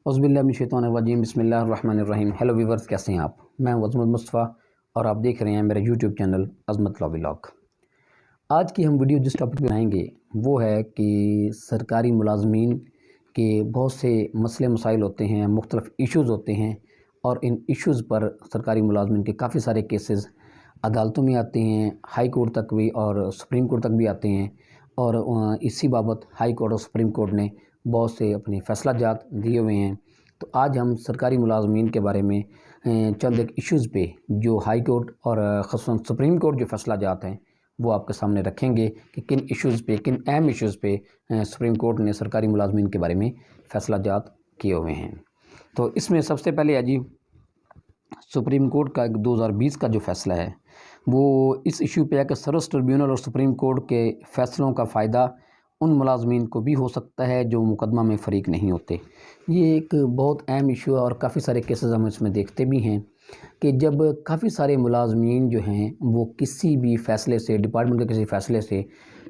औज़ुबिल्लाहिमिनश्शैतानिर्रजीम बिस्मिल्लाहिर्रहमानिर्रहीम। Hello viewers, कैसे हैं आप? मैं हूं अज़मत मुस्तफ़ा और आप देख रहे हैं मेरा यूट्यूब चैनल अज़मत लॉ व्लॉग। आज की हम वीडियो जिस टॉपिक पे बनाएंगे वो है कि सरकारी मुलाजमीन के बहुत से मसले मसाइल होते हैं, मुख्तलिफ़ इश्यूज़ होते हैं और इन इश्यूज़ पर सरकारी मुलाजमीन के काफ़ी सारे केसेस अदालतों में आते हैं, हाई कोर्ट तक भी और सुप्रीम कोर्ट तक भी आते हैं। और इसी बाबत हाई कोर्ट और सुप्रीम कोर्ट ने बहुत से अपने फैसला जात दिए हुए हैं। तो आज हम सरकारी मुलाजमीन के बारे में चंद एक इश्यूज़ पे जो हाई कोर्ट और ख़ुसूसन सुप्रीम कोर्ट जो फैसला जात हैं वो आपके सामने रखेंगे कि किन इश्यूज़ पे, किन अहम इश्यूज़ पे सुप्रीम कोर्ट ने सरकारी मुलाजमीन के बारे में फैसला जात किए हुए हैं। तो इसमें सबसे पहले है जी सुप्रीम कोर्ट का 2020 का जो फ़ैसला है वो इस इशू पे है कि सर्वोच्च ट्रिब्यूनल और सुप्रीम कोर्ट के फ़ैसलों का फ़ायदा उन मुलाजमीन को भी हो सकता है जो मुकदमा में फ़रीक नहीं होते। ये एक बहुत अहम इशू है और काफ़ी सारे केसेस हम इसमें देखते भी हैं कि जब काफ़ी सारे मुलाजमीन जो हैं वो किसी भी फ़ैसले से, डिपार्टमेंट के किसी फ़ैसले से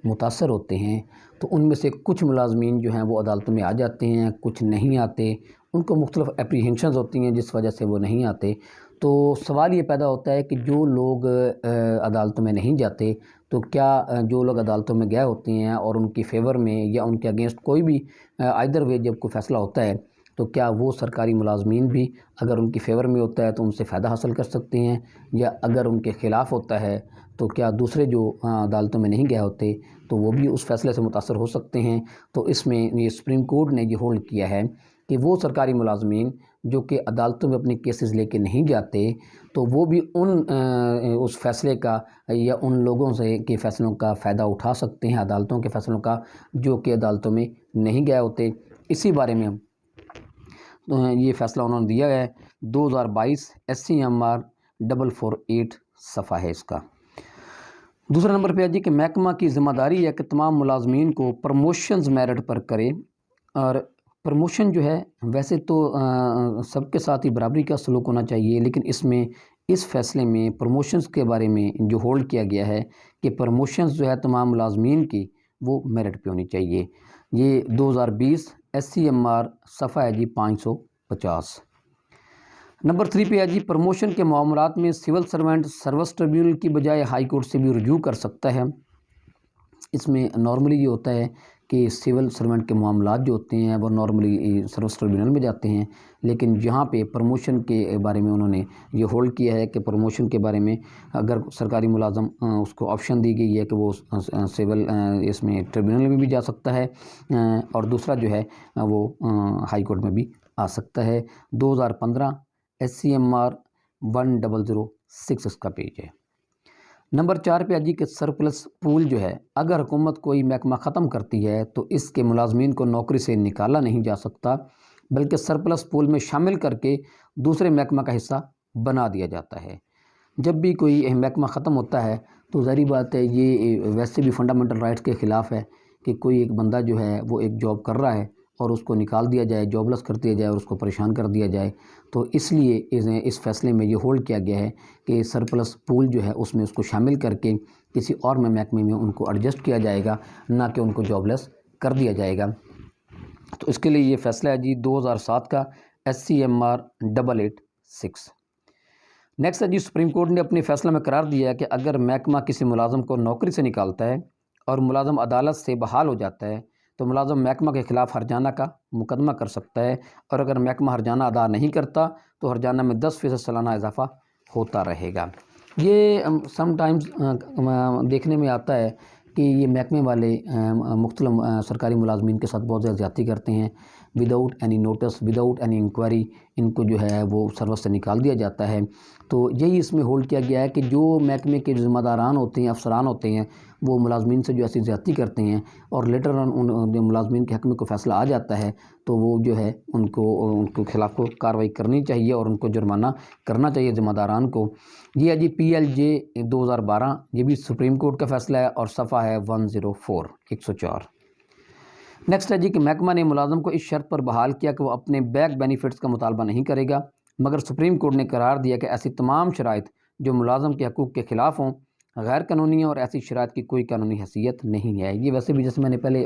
मुतासर होते हैं तो उनमें से कुछ मुलाजमीन जो हैं वो अदालतों में आ जाते हैं, कुछ नहीं आते, उनको मुख्तलिफ़ एप्रीहेंशंस होती हैं जिस वजह से वो नहीं आते। तो सवाल ये पैदा होता है कि जो लोग अदालतों में नहीं जाते तो क्या जो लोग अदालतों में गए होते हैं और उनकी फ़ेवर में या उनके अगेंस्ट कोई भी आइदर वे जब कोई फ़ैसला होता है तो क्या वो सरकारी मुलाजमीन भी अगर उनकी फ़ेवर में होता है तो उनसे फ़ायदा हासिल कर सकते हैं, या अगर उनके ख़िलाफ़ होता है तो क्या दूसरे जो अदालतों में नहीं गए होते तो वो भी उस फ़ैसले से मुतासर हो सकते हैं। तो इसमें ये सुप्रीम कोर्ट ने ये होल्ड किया है कि वो सरकारी मुलाजमीन जो कि अदालतों में अपने केसेस लेके नहीं जाते तो वो भी उस फ़ैसले का या उन लोगों से के फ़ैसलों का फ़ायदा उठा सकते हैं, अदालतों के फ़ैसलों का जो कि अदालतों में नहीं गए होते। इसी बारे में ये फ़ैसला उन्होंने दिया है 2022 SCMR 448 सफ़ा है इसका। दूसरा नंबर पे है जी कि महकमा की ज़िम्मेदारी है कि तमाम मुलाजमीन को प्रमोशंस मेरिट पर करे। और प्रमोशन जो है वैसे तो सबके साथ ही बराबरी का सलूक होना चाहिए, लेकिन इसमें इस फ़ैसले में प्रमोशंस के बारे में जो होल्ड किया गया है कि प्रमोशंस जो है तमाम मुलाजमीन की वो मेरिट पे होनी चाहिए। ये 2020 SCMR सफ़ा है जी 550। नंबर 3 पे है जी प्रमोशन के मामलात में सिविल सर्वेंट सर्विस ट्रिब्यूनल की बजाय हाई कोर्ट से भी रिव्यू कर सकता है। इसमें नॉर्मली ये होता है कि सिविल सर्वेंट के मामलात जो होते हैं वो नॉर्मली सर्विस ट्रिब्यूनल में जाते हैं, लेकिन यहाँ पे प्रमोशन के बारे में उन्होंने ये होल्ड किया है कि प्रमोशन के बारे में अगर सरकारी मुलाजम उसको ऑप्शन दी गई है कि वो सिविल इसमें ट्रिब्यूनल में भी जा सकता है और दूसरा जो है वो हाई कोर्ट में भी आ सकता है। 2015 SCMR 1006 इसका पेज है। नंबर 4 पे अजी कि सरप्लस पूल जो है अगर हुकूमत कोई महकमा ख़त्म करती है तो इसके मुलाजमीन को नौकरी से निकाला नहीं जा सकता, बल्कि सरप्लस पूल में शामिल करके दूसरे महकमा का हिस्सा बना दिया जाता है। जब भी कोई महकमा ख़त्म होता है तो ज़ाहिर बात है ये वैसे भी फंडामेंटल राइट्स के ख़िलाफ़ है कि कोई एक बंदा जो है वो एक जॉब कर रहा है और उसको निकाल दिया जाए, जॉबलेस कर दिया जाए और उसको परेशान कर दिया जाए। तो इसलिए इस फ़ैसले में ये होल्ड किया गया है कि सरप्लस पूल जो है उसमें उसको शामिल करके किसी और महकमे में उनको एडजस्ट किया जाएगा, ना कि उनको जॉबलेस कर दिया जाएगा। तो इसके लिए ये फ़ैसला है जी 2007 का SCMR 886। नेक्स्ट है जी सुप्रीम कोर्ट ने अपने फ़ैसले में करार दिया है कि अगर महकमा किसी मुलाजम को नौकरी से निकालता है और मुलाजम अदालत से बहाल हो जाता है तो मुलाजम महकमा के ख़िलाफ़ हरजाना का मुकदमा कर सकता है, और अगर महकमा हरजाना अदा नहीं करता तो हरजाना में 10% सालाना इजाफ़ा होता रहेगा। ये समटाइम्स देखने में आता है कि ये महकमे वाले मुख्तलिफ सरकारी मुलाजमीन के साथ बहुत ज़्यादा ज़्यादती करते हैं। Without any notice, without any inquiry इनको जो है वो सर्विस से निकाल दिया जाता है। तो यही इसमें होल्ड किया गया है कि जो महकमे के ज़िम्मेदारान होते हैं, अफसरान होते हैं, वो मुलाजमीन से जो ऐसी ज़्यादती करते हैं और लेटर ऑन उन मुलाजमीन के हक़ में कोई फ़ैसला आ जाता है तो वो जो है उनके ख़िलाफ़ को कार्रवाई करनी चाहिए और उनको जुर्माना करना चाहिए ज़िम्मेदारान को। ये है जी PLJ 2012, ये भी सुप्रीम कोर्ट का फ़ैसला है और सफ़ा है 104। नेक्स्ट है जी कि महकमा ने मुलाजम को इस शर्त पर बहाल किया कि वो अपने बैक बेनिफिट्स का मुतालबा नहीं करेगा, मगर सुप्रीम कोर्ट ने करार दिया कि ऐसी तमाम शराइत जो मुलाजम के हकूक़ के ख़िलाफ़ हों गैर कानूनी और ऐसी शराइत की कोई कानूनी हैसियत नहीं है। ये वैसे भी जैसे मैंने पहले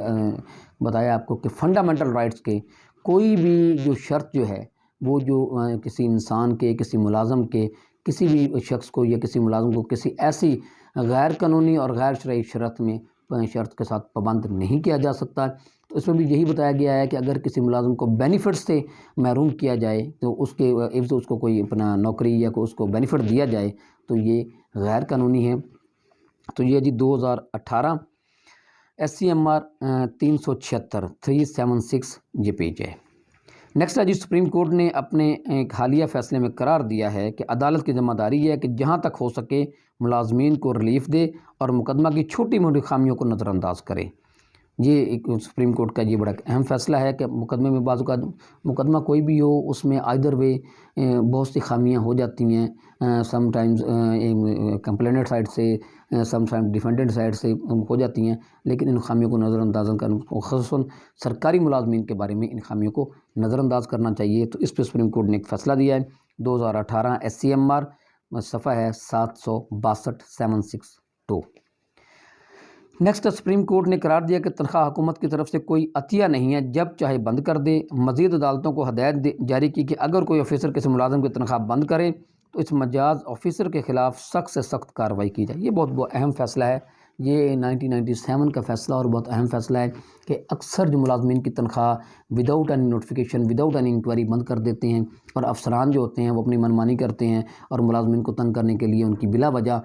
बताया आपको कि फ़ंडामेंटल राइट्स के کوئی بھی جو شرط جو ہے وہ جو کسی انسان کے، کسی ملازم کے، کسی بھی شخص کو یا کسی ملازم کو کسی ایسی غیر قانونی اور غیر شرعی شرط کے ساتھ پابند نہیں کیا جا سکتا۔ تو اس میں بھی یہی بتایا گیا ہے کہ اگر کسی ملازم کو بینیفٹ سے محروم کیا جائے تو اس کے عوض اس کو کوئی اپنا نوکری یا کوئی اس کو بینیفٹ دیا جائے تو یہ غیر قانونی ہے۔ تو یہ جی 2018 SCMR 376 376 یہ پیج ہے۔ نیکسٹ ہے جی سپریم کورٹ نے اپنے ایک حالیہ فیصلے میں قرار دیا ہے کہ عدالت کی ذمہ داری ہے کہ جہاں تک ہو سکے ملازمین کو ریلیف دے اور مقدمہ کی چھوٹی موٹی خامیوں کو نظر انداز کرے۔ یہ ایک سپریم کورٹ کا یہ بڑا اہم فیصلہ ہے کہ مقدمے میں بعض اوقات مقدمہ کوئی بھی ہو اس میں آئدر وے بہت سی خامیاں ہو جاتی ہیں، سم ٹائمز کمپلیننٹ سائڈ سے، سم ٹائم ڈیفینڈنٹ سائڈ سے ہو جاتی ہیں، لیکن ان خامیوں کو نظر انداز کرنا، خصوصاً سرکاری ملازمین کے بارے میں ان خامیوں کو نظر انداز کرنا چاہیے۔ تو اس پہ سپریم کورٹ نے ایک فیصلہ دیا ہے 2018 SCMR صفحہ ہے 762 762۔ نیکسٹ سپریم کورٹ نے قرار دیا کہ تنخواہ حکومت کی طرف سے کوئی عطیہ نہیں ہے، جب چاہے بند کر دے۔ مزید عدالتوں کو ہدایت جاری کی کہ اگر کوئی آفیسر کسی ملازم کی تنخواہ بند کرے تو اس مجاز آفیسر کے خلاف سخت سے سخت کارروائی کی جائے۔ یہ بہت اہم فیصلہ ہے، یہ 1997 کا فیصلہ اور بہت اہم فیصلہ ہے کہ اکثر جو ملازمین کی تنخواہ without any notification, without any inquiry بند کر دیتے ہیں، اور افسران جو ہوتے ہیں وہ اپنی منمانی کرتے ہیں اور ملازمین کو تنگ کرنے کے لیے ان کی بلا وجہ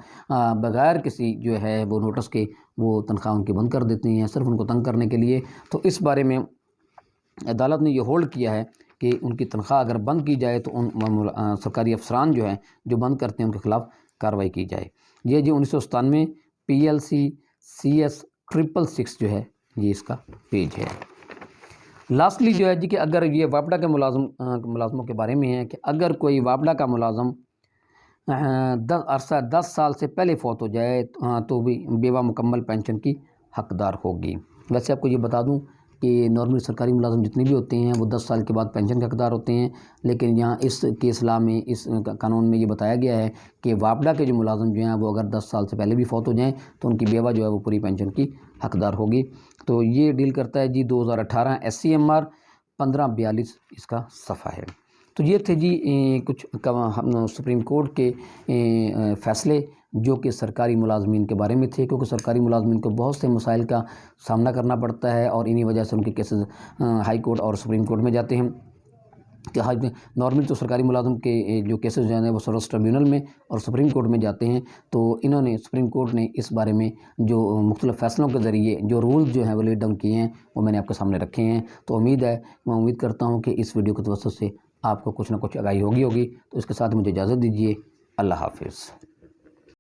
بغیر کسی جو ہے وہ نوٹس کے وہ تنخواہ ان کی بند کر دیتے ہیں صرف ان کو تنگ کرنے کے لیے۔ تو اس بارے میں عدالت نے یہ ہولڈ کیا ہے کہ ان کی تنخواہ اگر بند کی جائے تو ان سرکاری افسران جو ہیں جو بند کرتے ہیں ان کے خلاف کارروائی کی جائے۔ یہ جو 1997 PLC CS 666 جو ہے یہ اس کا پیج ہے۔ لاسٹلی جو ہے جی کہ اگر یہ واپڈا کے ملازموں کے بارے میں ہے کہ اگر کوئی واپڈا کا ملازم 10 سال سے پہلے فوت ہو جائے تو بھی بیوہ مکمل پینشن کی حقدار ہوگی۔ ویسے آپ کو یہ بتا دوں کہ نارمل سرکاری ملازم جتنے بھی ہوتے ہیں وہ 10 سال کے بعد پینشن کے حقدار ہوتے ہیں، لیکن یہاں اس کیس لا میں، اس قانون میں یہ بتایا گیا ہے کہ واپڈا کے جو ملازم جو ہیں وہ اگر 10 سال سے پہلے بھی فوت ہو جائیں تو ان کی بیوہ جو ہے وہ پوری پینشن کی حقدار ہوگی۔ تو یہ ڈیل کرتا ہے جی 2018 SCMR 1542 اس کا صفحہ ہے۔ تو یہ تھے جی کچھ سپریم کورٹ کے فیصلے جو کہ سرکاری ملازمین کے بارے میں تھے، کیونکہ سرکاری ملازمین کو بہت سے مسائل کا سامنا کرنا پڑتا ہے اور انہی وجہ سے ان کے کیسز ہائی کورٹ اور سپریم کورٹ میں جاتے ہیں۔ کہ نارمل تو سرکاری ملازم کے جو کیسز جو ہیں وہ سروس ٹریبیونل میں اور سپریم کورٹ میں جاتے ہیں، تو انہوں نے سپریم کورٹ نے اس بارے میں جو مختلف فیصلوں کے ذریعے جو رولز جو ہیں وہ لیٹ ڈاؤن کیے ہیں وہ میں نے آپ کے سامنے رکھے ہیں۔ تو میں امید کرتا ہوں کہ اس ویڈیو کے توسط سے آپ کو کچھ نہ کچھ آگاہی ہوگی۔ تو اس کے ساتھ مجھے اجازت دیجیے، اللہ حافظ۔